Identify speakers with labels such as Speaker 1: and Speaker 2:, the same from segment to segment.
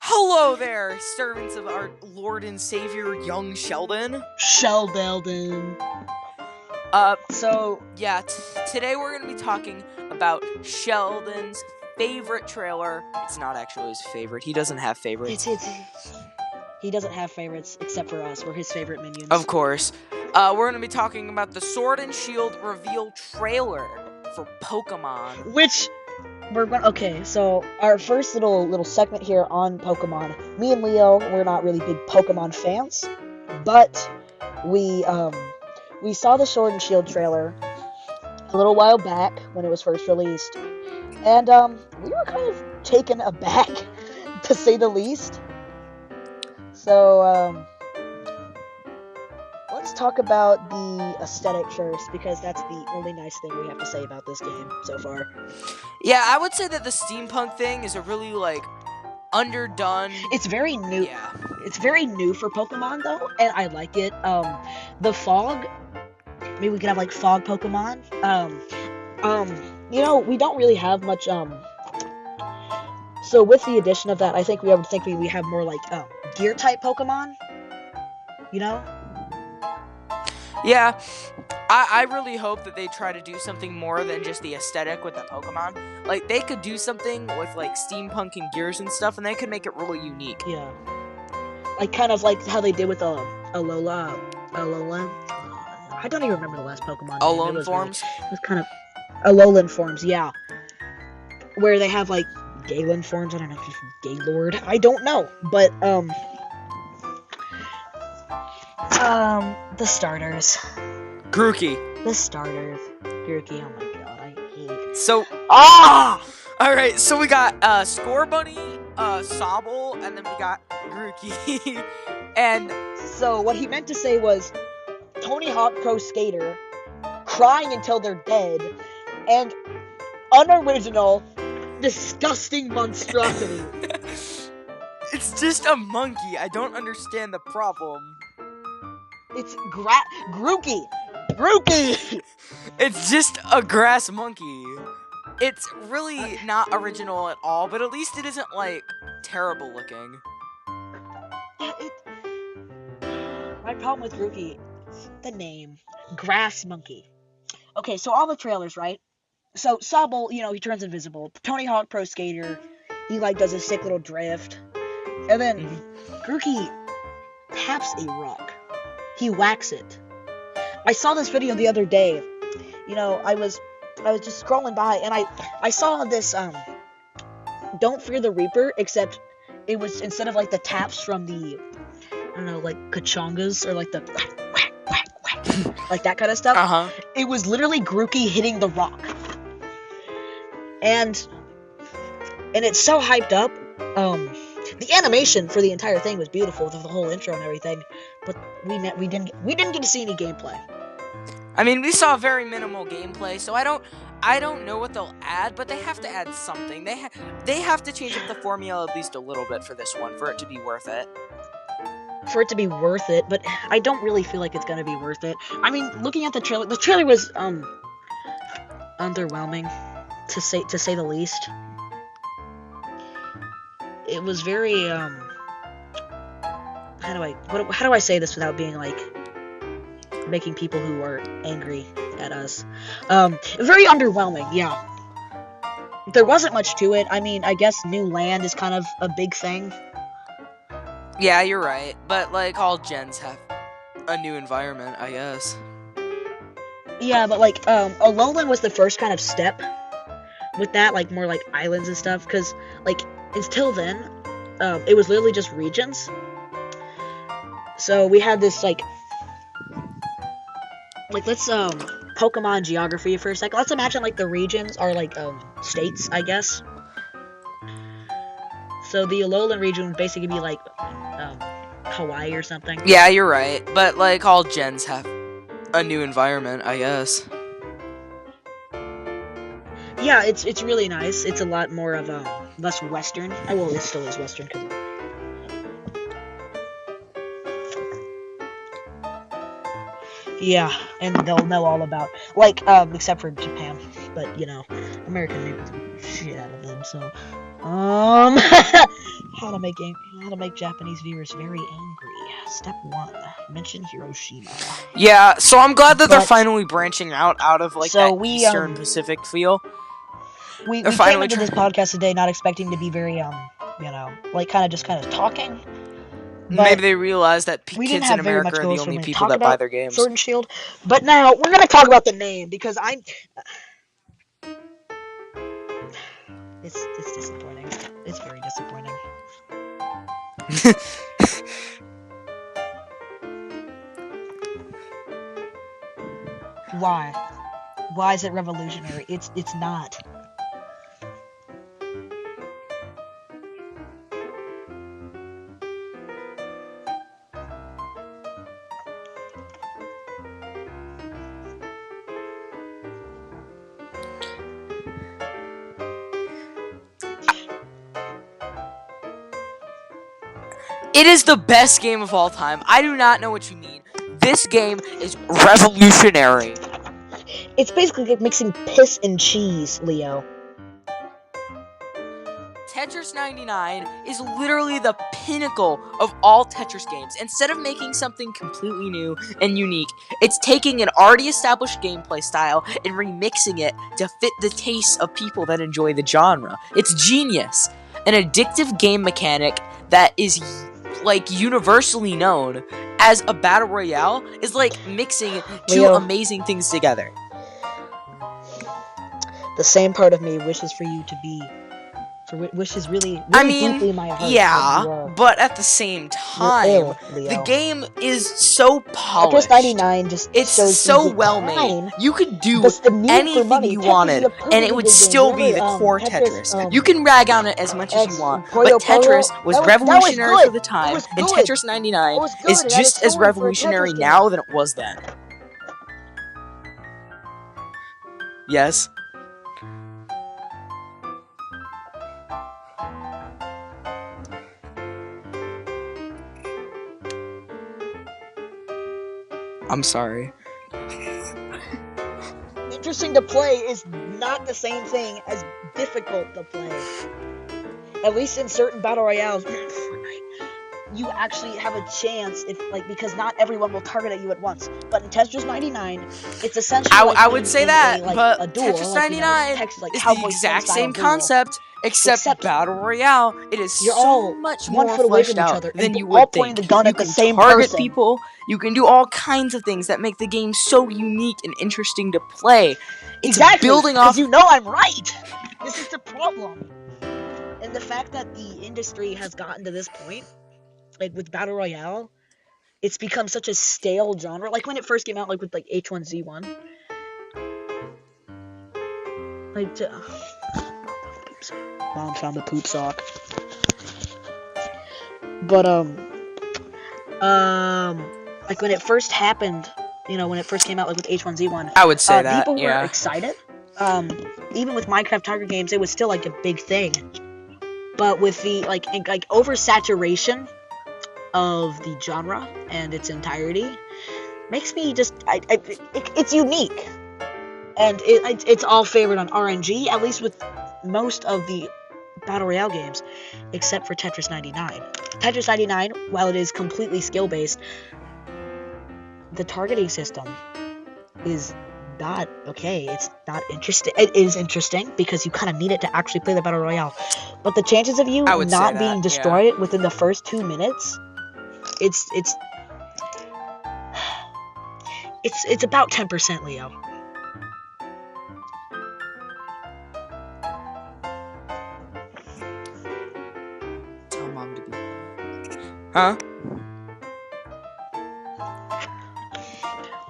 Speaker 1: Hello there, servants of our Lord and Savior, young Sheldon.
Speaker 2: Sheldon.
Speaker 1: Today we're going to be talking about Sheldon's favorite trailer. It's not actually his favorite. He doesn't have favorites.
Speaker 2: He doesn't have favorites except for us. We're his favorite minions.
Speaker 1: Of course. We're going to be talking about the Sword and Shield reveal trailer for Pokemon.
Speaker 2: Which okay, so our first little segment here on Pokemon. Me and Leo, we're not really big Pokemon fans, but we saw the Sword and Shield trailer a little while back when it was first released, and we were kind of taken aback, to say the least. So let's talk about the aesthetic first, because that's the only nice thing we have to say about this game so far.
Speaker 1: Yeah, I would say that the steampunk thing is a really, underdone...
Speaker 2: It's very new.
Speaker 1: Yeah.
Speaker 2: It's very new for Pokemon, though, and I like it. The fog... Maybe we could have, fog Pokemon. We don't really have much, So with the addition of that, I think we have more, gear-type Pokemon. You know?
Speaker 1: Yeah, I really hope that they try to do something more than just the aesthetic with the Pokemon. They could do something with, steampunk and gears and stuff, and they could make it really unique.
Speaker 2: Yeah. Kind of like how they did with Alola. I don't even remember the last Pokemon.
Speaker 1: Alolan forms?
Speaker 2: It was kind of... Alolan forms, yeah. Where they have, Galen forms. I don't know if he's from Gaylord. I don't know. But, the starters.
Speaker 1: Grookey.
Speaker 2: The starters. Grookey, oh my god, I hate...
Speaker 1: So... Alright, so we got, Scorbunny, Sobble, and then we got Grookey. And...
Speaker 2: So, what he meant to say was, Tony Hawk Pro Skater, crying until they're dead, and unoriginal, disgusting monstrosity.
Speaker 1: It's just a monkey. I don't understand the problem.
Speaker 2: It's Grookey! Grookey!
Speaker 1: It's just a grass monkey. It's really not original at all, but at least it isn't, terrible looking.
Speaker 2: My problem with Grookey, the name, Grass Monkey. Okay, so all the trailers, right? So, Sobble, he turns invisible. Tony Hawk Pro Skater, he, does a sick little drift. And then, Grookey taps a rock. He whacks it. I saw this video the other day. I was just scrolling by, and I saw this, Don't Fear the Reaper, except it was, instead of, the taps from the, I don't know, Kachongas, or, the whack, whack, whack, that kind of stuff.
Speaker 1: Uh-huh.
Speaker 2: It was literally Grookey hitting the rock. And it's so hyped up. The animation for the entire thing was beautiful, the whole intro and everything, but we didn't get to see any gameplay.
Speaker 1: I mean, we saw very minimal gameplay, so I don't know what they'll add, but they have to add something. They have to change up the formula at least a little bit for this one for it to be worth it.
Speaker 2: For it to be worth it, but I don't really feel like it's gonna be worth it. I mean, looking at the trailer was underwhelming, to say the least. It was very how do I say this without being making people who are angry at us? Very underwhelming, yeah. There wasn't much to it. I mean, I guess new land is kind of a big thing.
Speaker 1: Yeah, you're right. But all gens have a new environment, I guess.
Speaker 2: Yeah, but Alolan was the first kind of step with that, more islands and stuff, because until then, it was literally just regions. So we had this let's Pokemon geography for a second. Let's imagine the regions are states, I guess. So the Alolan region would basically be Hawaii or something.
Speaker 1: Yeah, you're right. But all gens have a new environment, I guess.
Speaker 2: Yeah, it's really nice. It's a lot more of less Western. Well, it still is Western. Yeah, and they'll know all about except for Japan, but America made shit out of them. So How to make Japanese viewers very angry. Step 1: mention Hiroshima.
Speaker 1: Yeah, so I'm glad that they're
Speaker 2: But-
Speaker 1: finally branching out of like
Speaker 2: So
Speaker 1: that
Speaker 2: we,
Speaker 1: Eastern Pacific feel.
Speaker 2: We
Speaker 1: They're
Speaker 2: came
Speaker 1: finally
Speaker 2: into this podcast today not expecting to be very like kind of talking. But
Speaker 1: Maybe they realize that
Speaker 2: we didn't
Speaker 1: kids
Speaker 2: have
Speaker 1: in
Speaker 2: very
Speaker 1: America
Speaker 2: much
Speaker 1: are the
Speaker 2: goals for
Speaker 1: only
Speaker 2: when we
Speaker 1: people
Speaker 2: talk
Speaker 1: that buy
Speaker 2: about
Speaker 1: their games.
Speaker 2: Sword and Shield. But now we're gonna talk about the name because it's disappointing. It's very disappointing. Why? Why is it revolutionary? It's not.
Speaker 1: It is the best game of all time. I do not know what you mean. This game is revolutionary.
Speaker 2: It's basically like mixing piss and cheese, Leo.
Speaker 1: Tetris 99 is literally the pinnacle of all Tetris games. Instead of making something completely new and unique, it's taking an already established gameplay style and remixing it to fit the tastes of people that enjoy the genre. It's genius. An addictive game mechanic that is like universally known as a battle royale is like mixing two
Speaker 2: Leo,
Speaker 1: amazing things together.
Speaker 2: The same part of me wishes for you to be, wishes really
Speaker 1: I mean,
Speaker 2: deeply in my heart.
Speaker 1: yeah, but at the same time,
Speaker 2: ill, Leo.
Speaker 1: the game is so polished.
Speaker 2: Tetris 99 just
Speaker 1: It's
Speaker 2: shows
Speaker 1: so
Speaker 2: the
Speaker 1: well
Speaker 2: decline,
Speaker 1: made. You could do
Speaker 2: the need for
Speaker 1: anything
Speaker 2: money.
Speaker 1: you
Speaker 2: Tetris
Speaker 1: wanted,
Speaker 2: is a perfect
Speaker 1: and it would
Speaker 2: video game.
Speaker 1: still be the
Speaker 2: Remember,
Speaker 1: core
Speaker 2: Tetris,
Speaker 1: Tetris. You can rag on it as much as you want,
Speaker 2: Puyo
Speaker 1: but Tetris
Speaker 2: Puyo,
Speaker 1: was
Speaker 2: that was
Speaker 1: revolutionary
Speaker 2: good.
Speaker 1: for the time,
Speaker 2: It was
Speaker 1: and
Speaker 2: good.
Speaker 1: Tetris 99
Speaker 2: It was good.
Speaker 1: is
Speaker 2: It had a
Speaker 1: just as
Speaker 2: story for a
Speaker 1: revolutionary
Speaker 2: Tetris
Speaker 1: now
Speaker 2: game.
Speaker 1: than it was then. Yes? I'm sorry.
Speaker 2: Interesting to play is not the same thing as difficult to play. At least in certain battle royales, you actually have a chance because not everyone will target at you at once. But in Tetris 99, it's essentially
Speaker 1: I would say that, but
Speaker 2: a duel,
Speaker 1: Tetris 99
Speaker 2: Tetris,
Speaker 1: is
Speaker 2: Cowboy
Speaker 1: the exact
Speaker 2: style
Speaker 1: same
Speaker 2: duel.
Speaker 1: concept, except Battle Royale. It is
Speaker 2: You're
Speaker 1: so
Speaker 2: all
Speaker 1: much
Speaker 2: one
Speaker 1: more
Speaker 2: foot away
Speaker 1: fleshed
Speaker 2: from each
Speaker 1: out
Speaker 2: other,
Speaker 1: than
Speaker 2: and
Speaker 1: you
Speaker 2: all
Speaker 1: would
Speaker 2: pointing
Speaker 1: think.
Speaker 2: the gun
Speaker 1: You
Speaker 2: at the
Speaker 1: can
Speaker 2: same
Speaker 1: target
Speaker 2: person.
Speaker 1: people. You can do all kinds of things that make the game so unique and interesting to play. It's
Speaker 2: exactly,
Speaker 1: building off.
Speaker 2: because you know I'm right. This is the problem, and the fact that the industry has gotten to this point, like with Battle Royale, it's become such a stale genre. Like when it first came out, like with H1Z1. Mom found a poop sock. But like when it first happened, when it first came out, like with H1Z1,
Speaker 1: I would say that,
Speaker 2: people
Speaker 1: yeah.
Speaker 2: were excited. Even with Minecraft target games, it was still like a big thing. But with the like oversaturation of the genre and its entirety, makes me just it's unique, and it's all favored on RNG, at least with most of the battle royale games, except for Tetris 99. Tetris 99, while it is completely skill based, the targeting system is not okay. It's not interesting. It is interesting because you kind of need it to actually play the battle royale, but the chances of you not being destroyed within the first 2 minutes, it's about 10%, Leo.
Speaker 1: Tell Mom to be. Huh?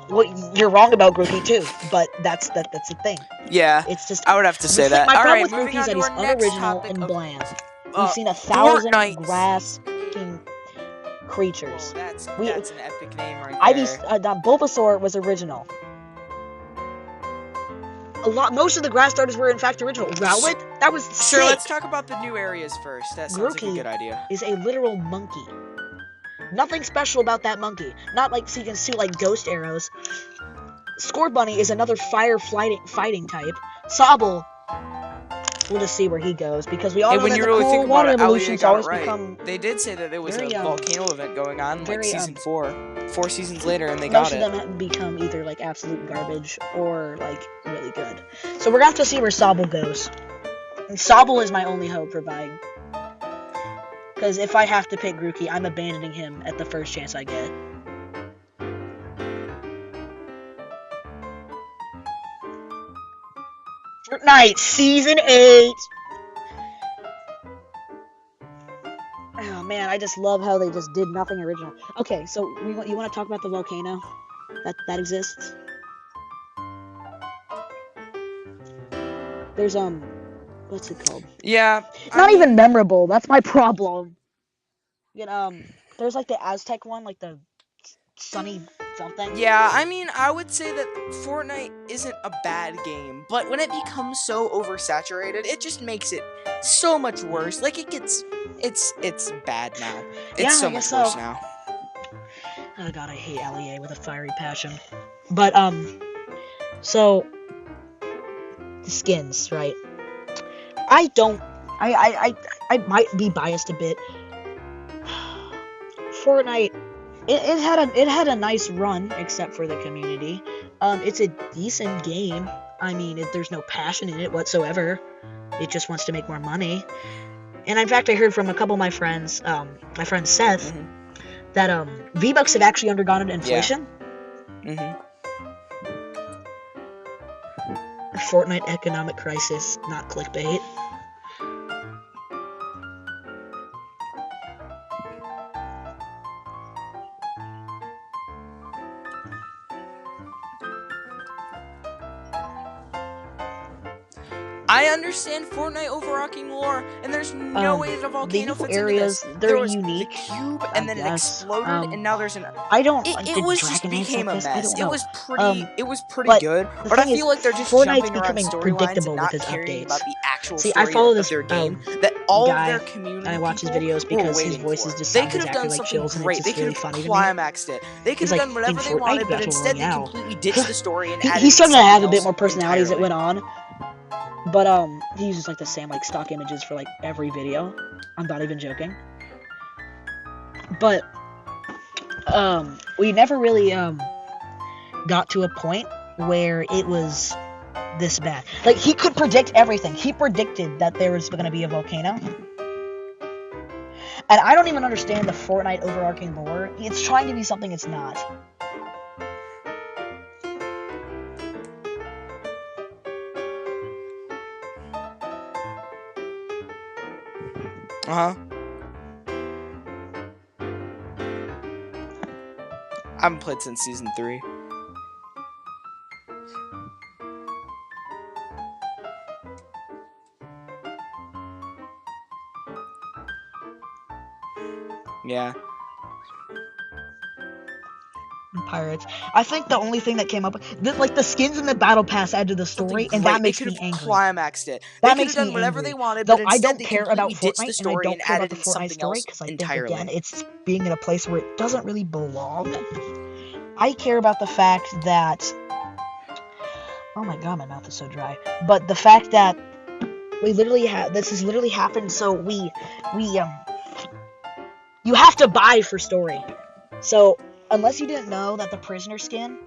Speaker 2: Well, you're wrong about Grookey too, but that's the thing.
Speaker 1: Yeah,
Speaker 2: it's just
Speaker 1: I would have to say that.
Speaker 2: My
Speaker 1: All
Speaker 2: problem
Speaker 1: right,
Speaker 2: with Grookey is that he's unoriginal and bland. We've seen 1,000 grass king creatures.
Speaker 1: Oh, that's an epic name right there.
Speaker 2: Bulbasaur was original. Most of the grass starters were in fact original. Rowlet, that was sick.
Speaker 1: Sure, let's talk about the new areas first. That sounds like a good idea.
Speaker 2: Is a literal monkey. Nothing special about that monkey. Not like so you can shoot like ghost arrows. Score Bunny is another fire fighting type. Sobble we'll just see where he goes, because we all
Speaker 1: And
Speaker 2: know
Speaker 1: when
Speaker 2: that
Speaker 1: you
Speaker 2: the
Speaker 1: really
Speaker 2: cool
Speaker 1: think about
Speaker 2: water
Speaker 1: it, Ali
Speaker 2: evolutions
Speaker 1: got it
Speaker 2: always
Speaker 1: right.
Speaker 2: become
Speaker 1: They did say that there was
Speaker 2: very,
Speaker 1: a volcano event going on, like
Speaker 2: very,
Speaker 1: season 4. 4 seasons later, and they
Speaker 2: most
Speaker 1: got
Speaker 2: of
Speaker 1: it.
Speaker 2: them have become either like absolute garbage or like really good. So we're gonna have to see where Sobble goes. And Sobble is my only hope for buying. Because if I have to pick Grookey, I'm abandoning him at the first chance I get. Fortnite Season 8! Oh man, I just love how they just did nothing original. Okay, so you want to talk about the volcano that exists? There's what's it called?
Speaker 1: Yeah.
Speaker 2: Not even memorable. That's my problem. You know, there's like the Aztec one, like the sunny something.
Speaker 1: Yeah, I mean, I would say that Fortnite isn't a bad game, but when it becomes so oversaturated, it just makes it so much worse. Like, it's bad now. It's
Speaker 2: Yeah,
Speaker 1: so
Speaker 2: I guess
Speaker 1: much worse
Speaker 2: so.
Speaker 1: now.
Speaker 2: Oh god, I hate LEA with a fiery passion. But so the skins, right? I might be biased a bit. Fortnite, it had a nice run, except for the community. It's a decent game. I mean, there's no passion in it whatsoever. It just wants to make more money. And in fact, I heard from a couple of my friends, my friend Seth, that V-Bucks have actually undergone an inflation. Fortnite economic crisis, not clickbait.
Speaker 1: I understand Fortnite overarching lore, and there's no way that a volcano
Speaker 2: the
Speaker 1: fits
Speaker 2: areas,
Speaker 1: into this.
Speaker 2: they're
Speaker 1: There was
Speaker 2: unique,
Speaker 1: the cube, and then it exploded, and now there's an.
Speaker 2: I don't
Speaker 1: It
Speaker 2: like the
Speaker 1: was just
Speaker 2: Dragon Knights
Speaker 1: became
Speaker 2: like
Speaker 1: a
Speaker 2: this. I
Speaker 1: mess.
Speaker 2: don't
Speaker 1: It
Speaker 2: know.
Speaker 1: was pretty. It was pretty
Speaker 2: but
Speaker 1: good,
Speaker 2: the
Speaker 1: but I
Speaker 2: thing is,
Speaker 1: feel like they're just
Speaker 2: Fortnite's
Speaker 1: jumping around
Speaker 2: becoming
Speaker 1: storylines
Speaker 2: predictable
Speaker 1: and
Speaker 2: with
Speaker 1: not
Speaker 2: its
Speaker 1: caring
Speaker 2: updates.
Speaker 1: about the actual
Speaker 2: See,
Speaker 1: story
Speaker 2: I follow
Speaker 1: of
Speaker 2: this
Speaker 1: their game. That all of their community
Speaker 2: and I watch his
Speaker 1: people
Speaker 2: videos
Speaker 1: were
Speaker 2: because his
Speaker 1: waiting
Speaker 2: voices
Speaker 1: for.
Speaker 2: just
Speaker 1: They
Speaker 2: sound
Speaker 1: could have
Speaker 2: exactly
Speaker 1: done
Speaker 2: like
Speaker 1: something
Speaker 2: Sheldons, and
Speaker 1: great.
Speaker 2: it's
Speaker 1: They
Speaker 2: just
Speaker 1: could
Speaker 2: really
Speaker 1: have
Speaker 2: funny to me.
Speaker 1: climaxed it. They could
Speaker 2: He's
Speaker 1: have
Speaker 2: like,
Speaker 1: done whatever
Speaker 2: in
Speaker 1: they
Speaker 2: Fortnite
Speaker 1: wanted, but
Speaker 2: Battle
Speaker 1: instead they
Speaker 2: Royale.
Speaker 1: completely ditched the story and added
Speaker 2: He started to
Speaker 1: something
Speaker 2: have a bit
Speaker 1: else
Speaker 2: more personality as it
Speaker 1: entirely.
Speaker 2: went on. But he uses like the same like stock images for like every video. I'm not even joking. But we never really got to a point where it was this bad. Like, he could predict everything. He predicted that there was going to be a volcano. And I don't even understand the Fortnite overarching lore. It's trying to be something it's not.
Speaker 1: I haven't played since season 3. Yeah.
Speaker 2: Pirates. I think the only thing that came up, like the skins in the battle pass add to the story, and that makes me angry.
Speaker 1: Climaxed it.
Speaker 2: That
Speaker 1: they
Speaker 2: makes
Speaker 1: could have
Speaker 2: me
Speaker 1: done whatever
Speaker 2: angry.
Speaker 1: they wanted,
Speaker 2: Though
Speaker 1: but
Speaker 2: I
Speaker 1: instead
Speaker 2: don't
Speaker 1: they
Speaker 2: care about
Speaker 1: completely ditched the
Speaker 2: Fortnite, and I
Speaker 1: story
Speaker 2: don't
Speaker 1: and
Speaker 2: care about
Speaker 1: added
Speaker 2: the
Speaker 1: in
Speaker 2: Fortnite
Speaker 1: something
Speaker 2: story
Speaker 1: else
Speaker 2: because I think
Speaker 1: entirely.
Speaker 2: again it's being in a place where it doesn't really belong. I care about the fact that, oh my god, my mouth is so dry. But the fact that we literally have this has literally happened. So we you have to buy for story. So unless you didn't know that the prisoner skin,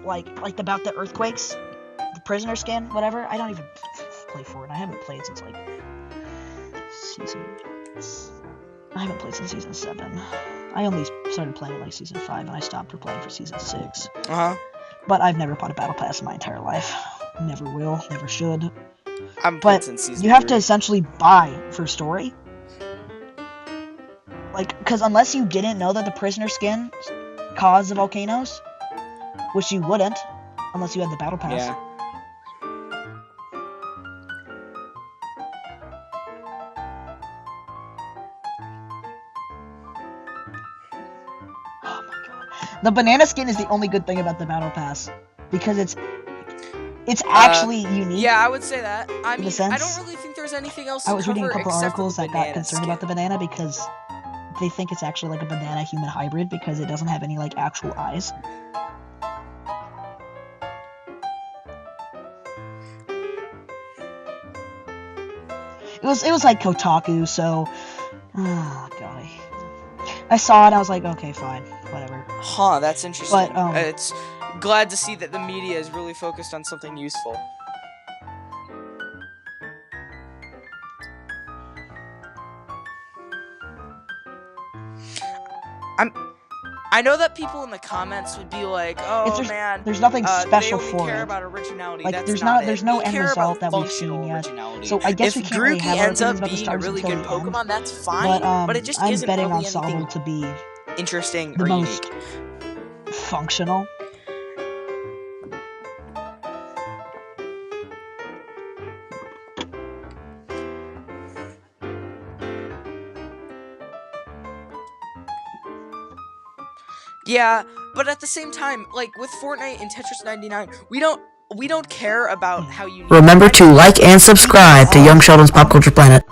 Speaker 2: like about the earthquakes, the prisoner skin, whatever. I don't even play Fortnite. I haven't played since like season. I haven't played since season 7. I only started playing like season 5, and I stopped playing for season 6. But I've never bought a battle pass in my entire life. Never will. Never should.
Speaker 1: I haven't played since season 3.
Speaker 2: You have to essentially buy for story. Like, because unless you didn't know that the prisoner skin caused the volcanoes, which you wouldn't, unless you had the battle pass.
Speaker 1: Yeah.
Speaker 2: Oh my god. The banana skin is the only good thing about the battle pass, because it's actually unique.
Speaker 1: Yeah, I would say that. I mean,
Speaker 2: sense,
Speaker 1: I don't really think there's anything else to
Speaker 2: I was reading a couple
Speaker 1: cover
Speaker 2: articles that got concerned
Speaker 1: skin.
Speaker 2: about the banana because they think it's actually like a banana human hybrid because it doesn't have any like actual eyes. It was like Kotaku, so oh golly. I saw it, I was like, okay, fine, whatever.
Speaker 1: Huh, that's interesting.
Speaker 2: But
Speaker 1: It's glad to see that the media is really focused on something useful. I know that people in the comments would be like, "Oh man,
Speaker 2: there's nothing special
Speaker 1: they only
Speaker 2: for
Speaker 1: care
Speaker 2: it.
Speaker 1: about originality."
Speaker 2: Like
Speaker 1: That's
Speaker 2: there's no
Speaker 1: we
Speaker 2: end
Speaker 1: care
Speaker 2: result
Speaker 1: about
Speaker 2: that we've seen
Speaker 1: functional
Speaker 2: yet.
Speaker 1: originality.
Speaker 2: So I guess
Speaker 1: if
Speaker 2: we can't really
Speaker 1: Grookey
Speaker 2: have our
Speaker 1: ends up
Speaker 2: opinions about the
Speaker 1: being a
Speaker 2: stars
Speaker 1: really
Speaker 2: until
Speaker 1: good
Speaker 2: the end.
Speaker 1: Pokemon, that's fine. But it just
Speaker 2: I'm
Speaker 1: isn't
Speaker 2: betting
Speaker 1: really
Speaker 2: on Sobble
Speaker 1: anything
Speaker 2: to be
Speaker 1: interesting
Speaker 2: the
Speaker 1: or
Speaker 2: most
Speaker 1: unique.
Speaker 2: functional.
Speaker 1: Yeah, but at the same time, like with Fortnite and Tetris 99, we don't care about how you.
Speaker 3: Remember to like and subscribe to Young Sheldon's Pop Culture Planet.